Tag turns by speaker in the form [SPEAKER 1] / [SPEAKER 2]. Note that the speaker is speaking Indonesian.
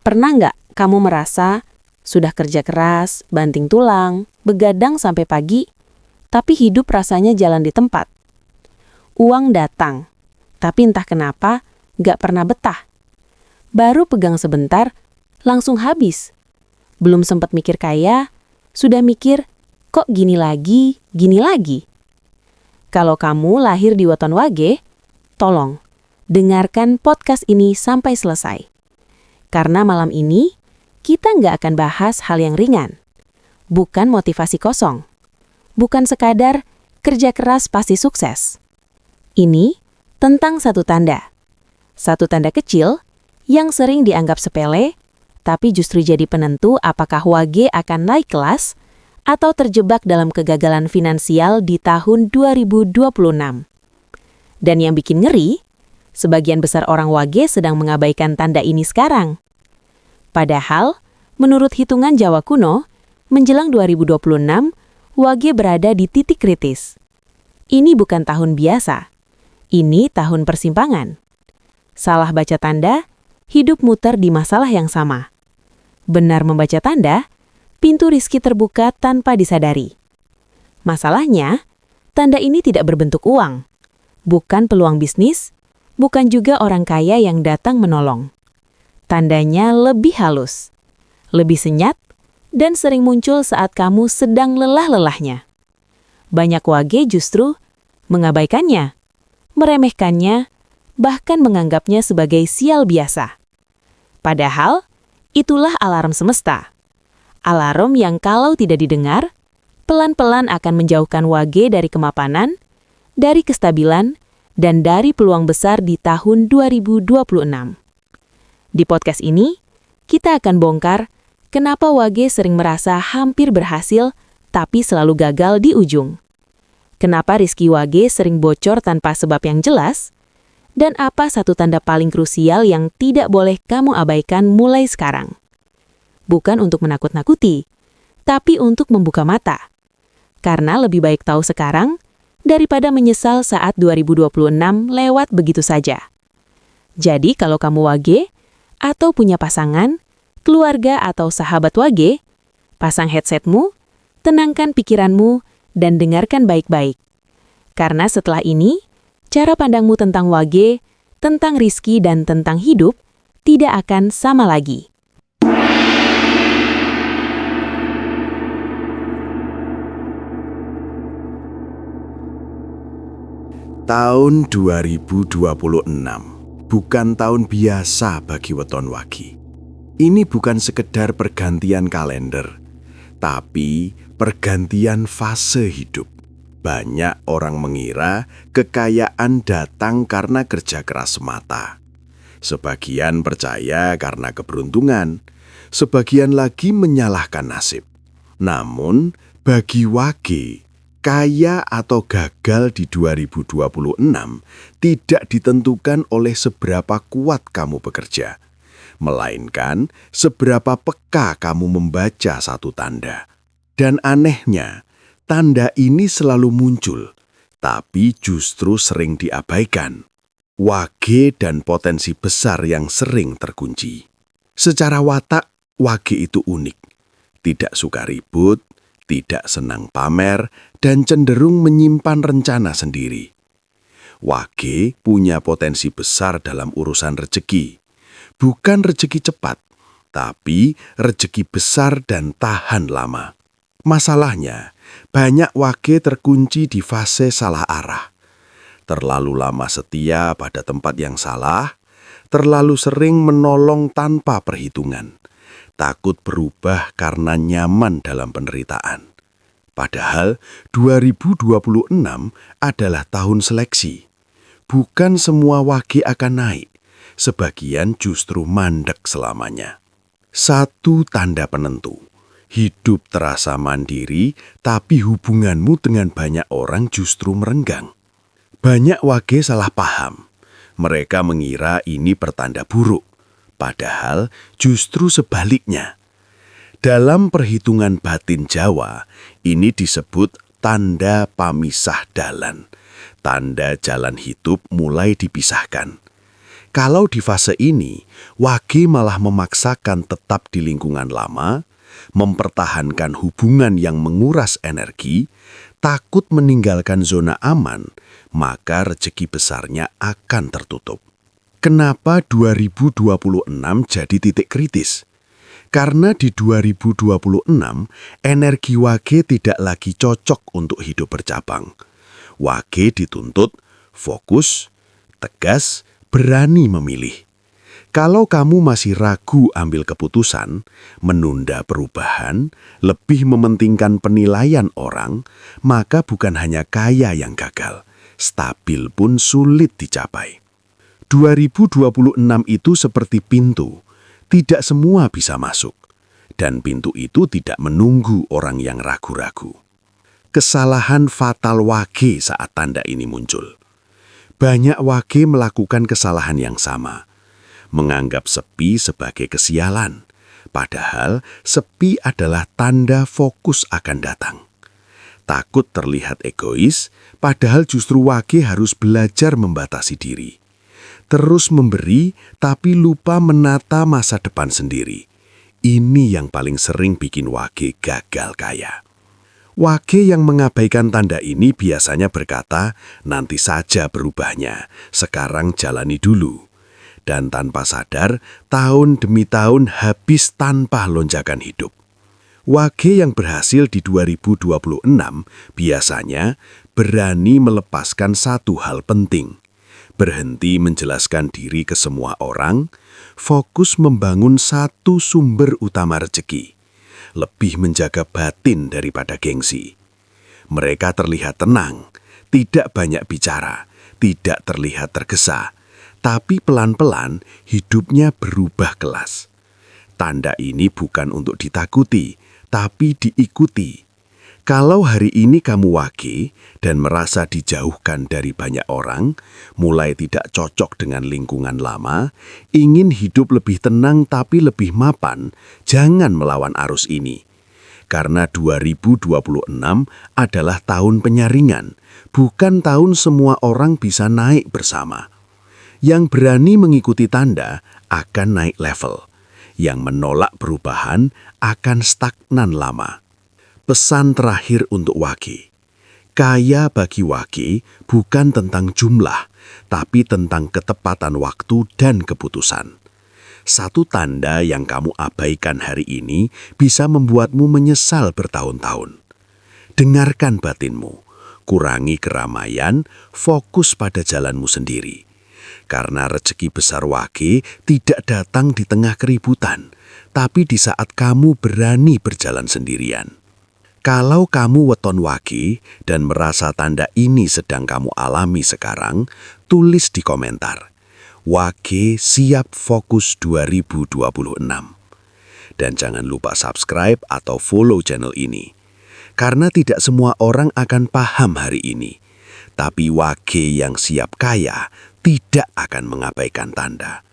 [SPEAKER 1] Pernah nggak kamu merasa sudah kerja keras, banting tulang, begadang sampai pagi, tapi hidup rasanya jalan di tempat? Uang datang, tapi entah kenapa nggak pernah betah. Baru pegang sebentar, langsung habis. Belum sempat mikir kaya, sudah mikir, kok gini lagi, gini lagi. Kalau kamu lahir di Weton Wage, tolong, dengarkan podcast ini sampai selesai. Karena malam ini, kita nggak akan bahas hal yang ringan. Bukan motivasi kosong. Bukan sekadar kerja keras pasti sukses. Ini tentang satu tanda. Satu tanda kecil yang sering dianggap sepele, tapi justru jadi penentu apakah Wage akan naik kelas atau terjebak dalam kegagalan finansial di tahun 2026. Dan yang bikin ngeri, sebagian besar orang Wage sedang mengabaikan tanda ini sekarang. Padahal, menurut hitungan Jawa kuno, menjelang 2026, Wage berada di titik kritis. Ini bukan tahun biasa, ini tahun persimpangan. Salah baca tanda, hidup muter di masalah yang sama. Benar membaca tanda, pintu rizki terbuka tanpa disadari. Masalahnya, tanda ini tidak berbentuk uang, bukan peluang bisnis, bukan juga orang kaya yang datang menolong. Tandanya lebih halus, lebih senyat, dan sering muncul saat kamu sedang lelah-lelahnya. Banyak Wage justru mengabaikannya, meremehkannya, bahkan menganggapnya sebagai sial biasa. Padahal, itulah alarm semesta. Alarm yang kalau tidak didengar, pelan-pelan akan menjauhkan Wage dari kemapanan, dari kestabilan, dan dari peluang besar di tahun 2026. Di podcast ini, kita akan bongkar kenapa Wage sering merasa hampir berhasil, tapi selalu gagal di ujung. Kenapa rizki Wage sering bocor tanpa sebab yang jelas, dan apa satu tanda paling krusial yang tidak boleh kamu abaikan mulai sekarang. Bukan untuk menakut-nakuti, tapi untuk membuka mata. Karena lebih baik tahu sekarang, daripada menyesal saat 2026 lewat begitu saja. Jadi kalau kamu Wage, atau punya pasangan, keluarga atau sahabat Wage, pasang headsetmu, tenangkan pikiranmu, dan dengarkan baik-baik. Karena setelah ini, cara pandangmu tentang Wage, tentang rizki dan tentang hidup, tidak akan sama lagi.
[SPEAKER 2] Tahun 2026 bukan tahun biasa bagi Weton Wage. Ini bukan sekedar pergantian kalender, tapi pergantian fase hidup. Banyak orang mengira kekayaan datang karena kerja keras semata. Sebagian percaya karena keberuntungan, sebagian lagi menyalahkan nasib. Namun, bagi Wage, kaya atau gagal di 2026 tidak ditentukan oleh seberapa kuat kamu bekerja, melainkan seberapa peka kamu membaca satu tanda. Dan anehnya, tanda ini selalu muncul, tapi justru sering diabaikan. Wage dan potensi besar yang sering terkunci. Secara watak, Wage itu unik. Tidak suka ribut, tidak senang pamer, dan cenderung menyimpan rencana sendiri. Wage punya potensi besar dalam urusan rezeki. Bukan rezeki cepat, tapi rezeki besar dan tahan lama. Masalahnya, banyak Wage terkunci di fase salah arah. Terlalu lama setia pada tempat yang salah, terlalu sering menolong tanpa perhitungan, takut berubah karena nyaman dalam penderitaan. Padahal 2026 adalah tahun seleksi. Bukan semua Wage akan naik, sebagian justru mandek selamanya. Satu tanda penentu. Hidup terasa mandiri, tapi hubunganmu dengan banyak orang justru merenggang. Banyak Wage salah paham. Mereka mengira ini pertanda buruk, padahal justru sebaliknya. Dalam perhitungan batin Jawa, ini disebut tanda pamisah dalan. Tanda jalan hidup mulai dipisahkan. Kalau di fase ini, Wage malah memaksakan tetap di lingkungan lama, mempertahankan hubungan yang menguras energi, takut meninggalkan zona aman, maka rezeki besarnya akan tertutup. Kenapa 2026 jadi titik kritis? Karena di 2026, energi Wage tidak lagi cocok untuk hidup bercabang. Wage dituntut fokus, tegas, berani memilih. Kalau kamu masih ragu ambil keputusan, menunda perubahan, lebih mementingkan penilaian orang, maka bukan hanya kaya yang gagal, stabil pun sulit dicapai. 2026 itu seperti pintu, tidak semua bisa masuk, dan pintu itu tidak menunggu orang yang ragu-ragu. Kesalahan fatal Wage saat tanda ini muncul. Banyak Wage melakukan kesalahan yang sama, menganggap sepi sebagai kesialan, padahal sepi adalah tanda fokus akan datang. Takut terlihat egois, padahal justru Wage harus belajar membatasi diri. Terus memberi, tapi lupa menata masa depan sendiri. Ini yang paling sering bikin Wage gagal kaya. Wage yang mengabaikan tanda ini biasanya berkata, nanti saja berubahnya, sekarang jalani dulu. Dan tanpa sadar, tahun demi tahun habis tanpa lonjakan hidup. Wage yang berhasil di 2026 biasanya berani melepaskan satu hal penting. Berhenti menjelaskan diri ke semua orang, fokus membangun satu sumber utama rezeki. Lebih menjaga batin daripada gengsi. Mereka terlihat tenang, tidak banyak bicara, tidak terlihat tergesa, tapi pelan-pelan hidupnya berubah kelas. Tanda ini bukan untuk ditakuti, tapi diikuti. Kalau hari ini kamu Wage dan merasa dijauhkan dari banyak orang, mulai tidak cocok dengan lingkungan lama, ingin hidup lebih tenang tapi lebih mapan, jangan melawan arus ini. Karena 2026 adalah tahun penyaringan, bukan tahun semua orang bisa naik bersama. Yang berani mengikuti tanda akan naik level, yang menolak perubahan akan stagnan lama. Pesan terakhir untuk Wage. Kaya bagi Wage bukan tentang jumlah, tapi tentang ketepatan waktu dan keputusan. Satu tanda yang kamu abaikan hari ini bisa membuatmu menyesal bertahun-tahun. Dengarkan batinmu, kurangi keramaian, fokus pada jalanmu sendiri. Karena rezeki besar Wage tidak datang di tengah keributan, tapi di saat kamu berani berjalan sendirian. Kalau kamu weton Wage dan merasa tanda ini sedang kamu alami sekarang, tulis di komentar. Wage siap fokus 2026. Dan jangan lupa subscribe atau follow channel ini. Karena tidak semua orang akan paham hari ini. Tapi Wage yang siap kaya tidak akan mengabaikan tanda.